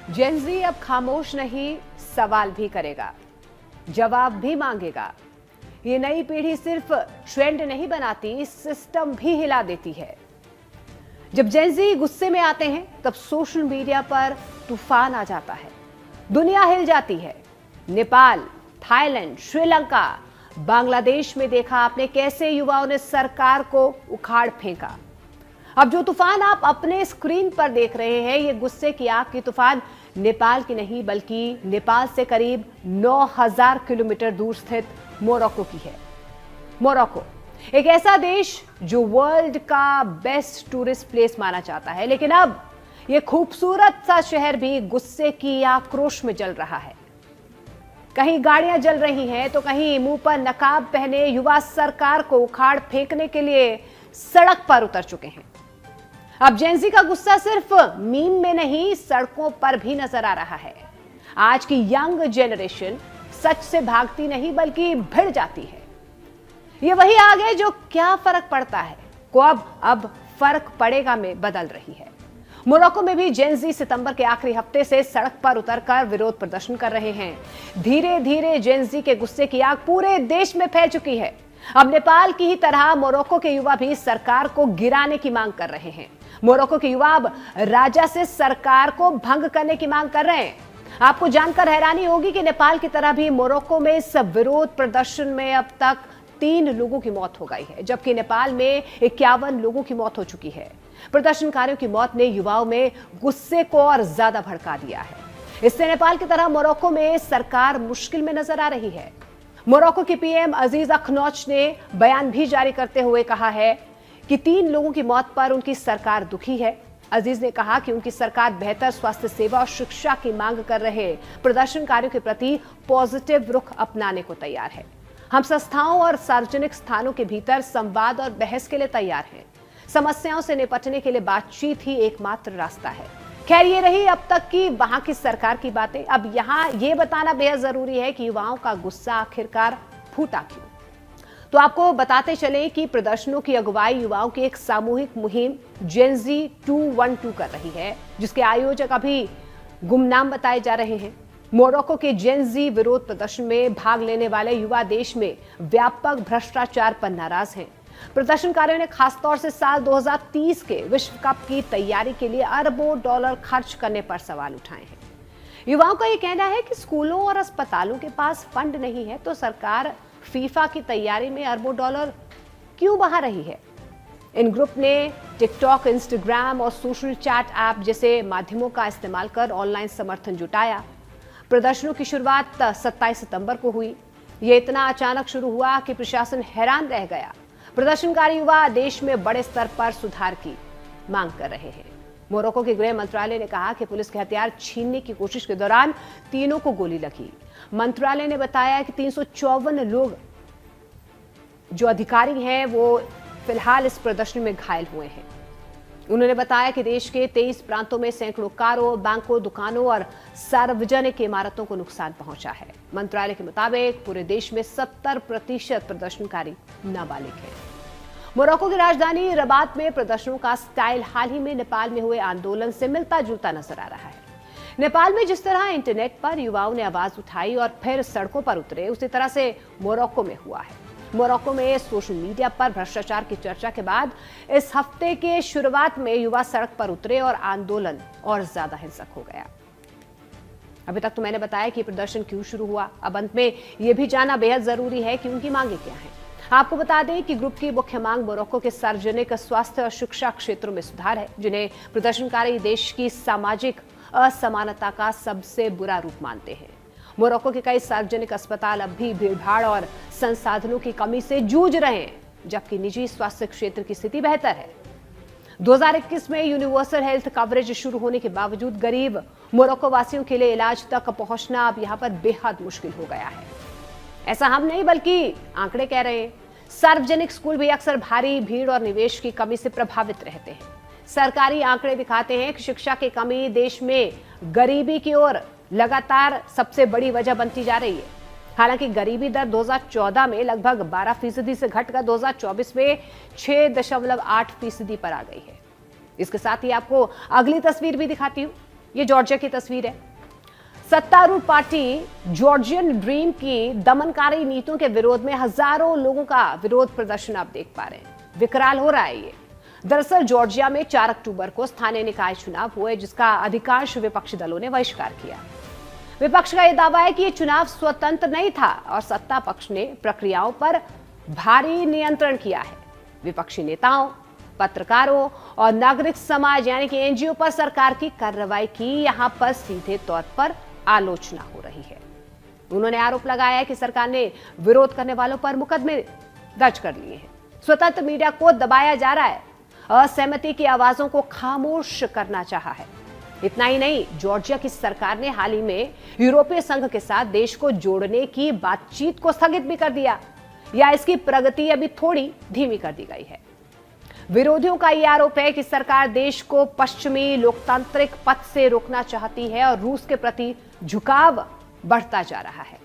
जेन ज़ी अब खामोश नहीं, सवाल भी करेगा, जवाब भी मांगेगा। ये नई पीढ़ी सिर्फ ट्रेंड नहीं बनाती, सिस्टम भी हिला देती है। जब जेन ज़ी गुस्से में आते हैं तब सोशल मीडिया पर तूफान आ जाता है, दुनिया हिल जाती है। नेपाल, थाईलैंड, श्रीलंका, बांग्लादेश में देखा आपने कैसे युवाओं ने सरकार को उखाड़ फेंका। अब जो तूफान आप अपने स्क्रीन पर देख रहे हैं, ये गुस्से की आग की तूफान नेपाल की नहीं बल्कि नेपाल से करीब 9000 किलोमीटर दूर स्थित मोरक्को की है। मोरक्को एक ऐसा देश जो वर्ल्ड का बेस्ट टूरिस्ट प्लेस माना जाता है, लेकिन अब यह खूबसूरत सा शहर भी गुस्से की आक्रोश में जल रहा है। कहीं गाड़ियां जल रही हैं तो कहीं मुंह पर नकाब पहने युवा सरकार को उखाड़ फेंकने के लिए सड़क पर उतर चुके हैं। अब जेन ज़ी का गुस्सा सिर्फ मीम में नहीं, सड़कों पर भी नजर आ रहा है। आज की यंग जनरेशन सच से भागती नहीं बल्कि भिड़ जाती है। ये वही आग है जो क्या फर्क पड़ता है को अब फर्क पड़ेगा में बदल रही है। मोरक्को में भी जेन ज़ी सितंबर के आखिरी हफ्ते से सड़क पर उतरकर विरोध प्रदर्शन कर रहे हैं। धीरे धीरे जेन ज़ी के गुस्से की आग पूरे देश में फैल चुकी है। अब नेपाल की ही तरह मोरक्को के युवा भी सरकार को गिराने की मांग कर रहे हैं। मोरक्को के युवा अब राजा से सरकार को भंग करने की मांग कर रहे हैं। आपको जानकर हैरानी होगी कि नेपाल की तरह भी मोरक्को में इस विरोध प्रदर्शन में अब तक 3 लोगों की मौत हो गई है, जबकि नेपाल में 51 लोगों की मौत हो चुकी है। प्रदर्शनकारियों की मौत ने युवाओं में गुस्से को और ज्यादा भड़का दिया है। इससे नेपाल की तरह मोरक्को में सरकार मुश्किल में नजर आ रही है। मोरक्को की पीएम अजीज अखनौच ने बयान भी जारी करते हुए कहा है कि 3 लोगों की मौत पर उनकी सरकार दुखी है। अजीज ने कहा कि उनकी सरकार बेहतर स्वास्थ्य सेवा और शिक्षा की मांग कर रहे प्रदर्शनकारियों के प्रति पॉजिटिव रुख अपनाने को तैयार है। हम संस्थाओं और सार्वजनिक स्थानों के भीतर संवाद और बहस के लिए तैयार हैं। समस्याओं से निपटने के लिए बातचीत ही एकमात्र रास्ता है। खैर, ये रही अब तक की वहां की सरकार की बातें। अब यहाँ ये बताना बेहद जरूरी है कि युवाओं का गुस्सा आखिरकार फूटा क्यों। तो आपको बताते चलें कि प्रदर्शनों की अगुवाई युवाओं की एक सामूहिक मुहिम जेन ज़ी 212 कर रही है, जिसके आयोजक अभी गुमनाम बताए जा रहे हैं। मोरक्को के जेन ज़ी विरोध प्रदर्शन में भाग लेने वाले युवा देश में व्यापक भ्रष्टाचार पर नाराज हैं। प्रदर्शनकारियों ने खासतौर से साल 2030 के विश्व कप की तैयारी के लिए अरबों डॉलर खर्च करने पर सवाल उठाए हैं। युवाओं का यह कहना है कि स्कूलों और अस्पतालों के पास फंड नहीं है, तो सरकार फीफा की तैयारी में अरबों डॉलर क्यों बहा रही है। इन ग्रुप ने टिकटॉक, इंस्टाग्राम और सोशल चैट ऐप जैसे माध्यमों का इस्तेमाल कर ऑनलाइन समर्थन जुटाया। प्रदर्शनों की शुरुआत 27 सितंबर को हुई। यह इतना अचानक शुरू हुआ कि प्रशासन हैरान रह गया। प्रदर्शनकारी युवा देश में बड़े स्तर पर सुधार की मांग कर रहे हैं। मोरक्को के गृह मंत्रालय ने कहा कि पुलिस के हथियार छीनने की कोशिश के दौरान तीनों को गोली लगी। मंत्रालय ने बताया कि 354 लोग जो अधिकारी हैं वो फिलहाल इस प्रदर्शन में घायल हुए हैं। उन्होंने बताया कि देश के 23 प्रांतों में सैकड़ों कारों, बैंकों, दुकानों और सार्वजनिक इमारतों को नुकसान पहुंचा है। मंत्रालय के मुताबिक पूरे देश में 70% प्रदर्शनकारी नाबालिग हैं। मोरक्को की राजधानी रबात में प्रदर्शनों का स्टाइल हाल ही में नेपाल में हुए आंदोलन से मिलता जुलता नजर आ रहा है। नेपाल में जिस तरह इंटरनेट पर युवाओं ने आवाज उठाई और फिर सड़कों पर उतरे, उसी तरह से मोरक्को में हुआ है। मोरक्को में सोशल मीडिया पर भ्रष्टाचार की चर्चा के बाद इस हफ्ते के शुरुआत में युवा सड़क पर उतरे और आंदोलन और ज्यादा हिंसक हो गया। अभी तक तो मैंने बताया कि प्रदर्शन क्यों शुरू हुआ। अब अंत में यह भी जानना बेहद जरूरी है कि उनकी मांगे क्या हैं। आपको बता दें कि ग्रुप की मुख्य मांग मोरक्को के सार्वजनिक स्वास्थ्य और शिक्षा क्षेत्रों में सुधार है, जिन्हें प्रदर्शनकारी देश की सामाजिक असमानता का सबसे बुरा रूप मानते हैं। मोरक्को के कई सार्वजनिक अस्पताल अब भी भीड़भाड़ और संसाधनों की कमी से जूझ रहे हैं, जबकि निजी स्वास्थ्य क्षेत्र की स्थिति बेहतर है। 2021 में यूनिवर्सल हेल्थ कवरेज शुरू होने के बावजूद गरीब मोरक्को वासियों के लिए इलाज तक पहुंचना अब यहां पर बेहद मुश्किल हो गया है। ऐसा हम नहीं बल्कि आंकड़े कह रहे हैं। सार्वजनिक स्कूल भी अक्सर भारी भीड़ और निवेश की कमी से प्रभावित रहते हैं। सरकारी आंकड़े दिखाते हैं कि शिक्षा की कमी देश में गरीबी की ओर लगातार सबसे बड़ी वजह बनती जा रही है। हालांकि गरीबी दर 2014 में लगभग 12% से घटकर 2024 में 6.8% पर आ गई है। इसके साथ ही आपको अगली तस्वीर भी दिखाती हूं। ये जॉर्जिया की तस्वीर है। सत्तारूढ़ पार्टी जॉर्जियन ड्रीम की दमनकारी नीतियों के विरोध में हजारों लोगों का विरोध प्रदर्शन आप देख पा रहे हैं। विकराल हो रहा है ये। दरअसल जॉर्जिया में 4 अक्टूबर को स्थानीय निकाय चुनाव हुए, जिसका अधिकांश विपक्षी दलों ने बहिष्कार किया। विपक्ष का यह दावा है कि यह चुनाव स्वतंत्र नहीं था और सत्ता पक्ष ने प्रक्रियाओं पर भारी नियंत्रण किया है। विपक्षी नेताओं, पत्रकारों और नागरिक समाज यानी कि एनजीओ पर सरकार की कार्रवाई की यहां पर सीधे तौर पर आलोचना हो रही है। उन्होंने आरोप लगाया है कि सरकार ने विरोध करने वालों पर मुकदमे दर्ज कर लिए हैं। स्वतंत्र मीडिया को दबाया जा रहा है, असहमति की आवाजों को खामोश करना चाहा है। इतना ही नहीं, जॉर्जिया की सरकार ने हाल ही में यूरोपीय संघ के साथ देश को जोड़ने की बातचीत को स्थगित भी कर दिया या इसकी प्रगति अभी थोड़ी धीमी कर दी गई है। विरोधियों का यह आरोप है कि सरकार देश को पश्चिमी लोकतांत्रिक पथ से रोकना चाहती है और रूस के प्रति झुकाव बढ़ता जा रहा है।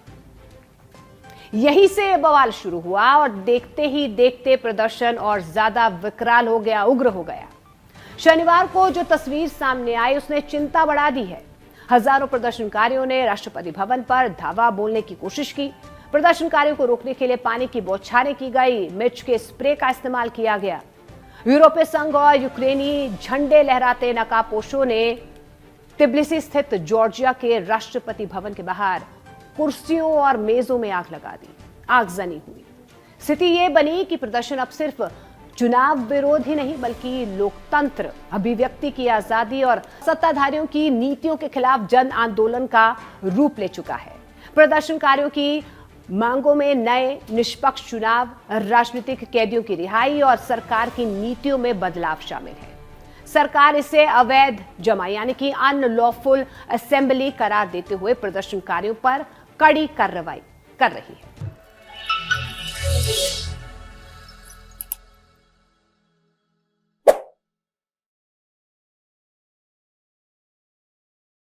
यहीं से बवाल शुरू हुआ और देखते ही देखते प्रदर्शन और ज्यादा विकराल हो गया, उग्र हो गया। शनिवार को जो तस्वीर सामने आई उसने चिंता बढ़ा दी है। हजारों प्रदर्शनकारियों ने राष्ट्रपति भवन पर धावा बोलने की कोशिश की। प्रदर्शनकारियों को रोकने के लिए पानी की बौछारें की गई, मिर्च के स्प्रे का इस्तेमाल किया गया। यूरोपीय संघ और यूक्रेनी झंडे लहराते नकाबपोशों ने तिब्लिसी स्थित जॉर्जिया के राष्ट्रपति भवन के बाहर कुर्सियों और मेजों में आग लगा दी। आगजनी हुई। स्थिति यह बनी कि प्रदर्शन अब सिर्फ चुनाव विरोध ही नहीं बल्कि लोकतंत्र, अभिव्यक्ति की आजादी और सत्ताधारियों की नीतियों के खिलाफ जन आंदोलन का रूप ले चुका है। प्रदर्शनकारियों की मांगों में नए निष्पक्ष चुनाव, राजनीतिक कैदियों की रिहाई और सरकार की नीतियों में बदलाव शामिल है। सरकार इसे अवैध जमा यानी कि अनलॉफुल असेंबली करार देते हुए प्रदर्शनकारियों पर कड़ी कार्रवाई कर रही है।